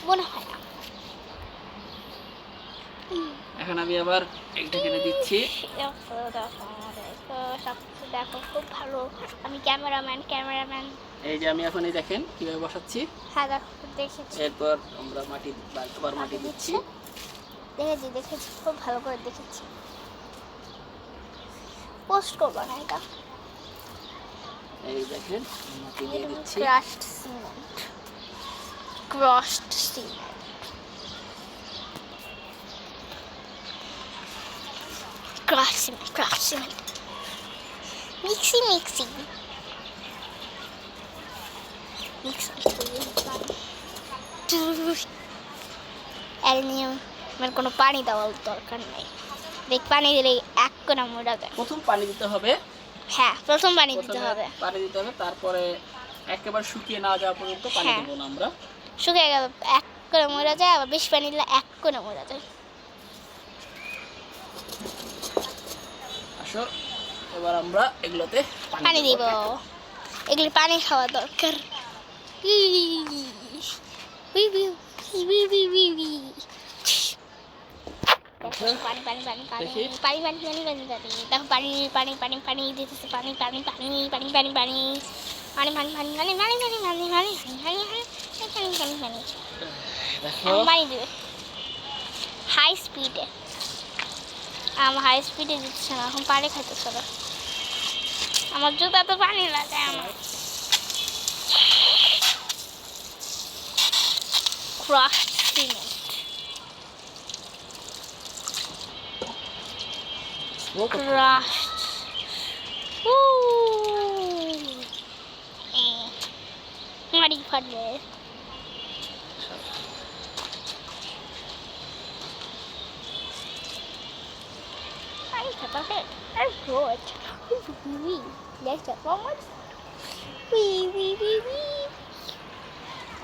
মনে হয় না। এখন আমি আবার একটা কেটে দিচ্ছি। দেখো খুব ভালো, আমি ক্যামেরাম্যান। এই যে আমি এখন এই দেখেন কিভাবে বসাচ্ছি। হ্যাঁ দেখো, দেখেছি। এরপর আমরা মাটি আবার মাটি দিচ্ছি। দেখেছি খুব ভালো করে দেখেছি। পোস্ট করবো না এটা। এই দেখেন মাটি দিয়ে দিচ্ছি। Crushed cement, crushed cement, crushed cement, mixie অ্যালুমিনিয়ামের কোনো পানি দেওয়ার দরকার নেই। দেখ, পানি দিলে এক কোনা মোড়া যায়। প্রথম পানি দিতে হবে। হ্যাঁ, প্রথম পানি দিতে হবে। পানি দিতে হবে, তারপরে একেবারে শুকিয়ে না যাওয়া পর্যন্ত পানি দেব না আমরা। শুকিয়ে গেলে এক কোনা মোড়া যায়, আবার বেশি পানি দিলে এক কোনা মোড়া যায়। আসো এবার আমরা এগুলোতে পানি দিব। এগুলি পানি খাওয়া দরকার। পানি দিতেছে, পানি দিবে হাই স্পিডে। আমার হাই স্পিডে দিচ্ছে না, এখন পানি খাইতেছে না। আমার জুতা তো পানি লাগে। আমার crushed cement. Crushed. মাটি ফাটবে।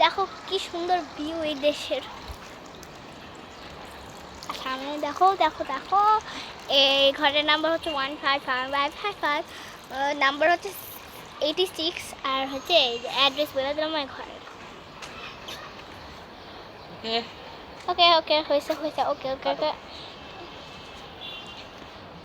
দেখো কি সুন্দর ভিউ এই দেশের। সামনে দেখো এই ঘরের নাম্বার হচ্ছে 155555, নাম্বার হচ্ছে 86, আর হচ্ছে অ্যাড্রেস বলে দিলাম ওই ঘরের। ওকে হয়েছে ওকে।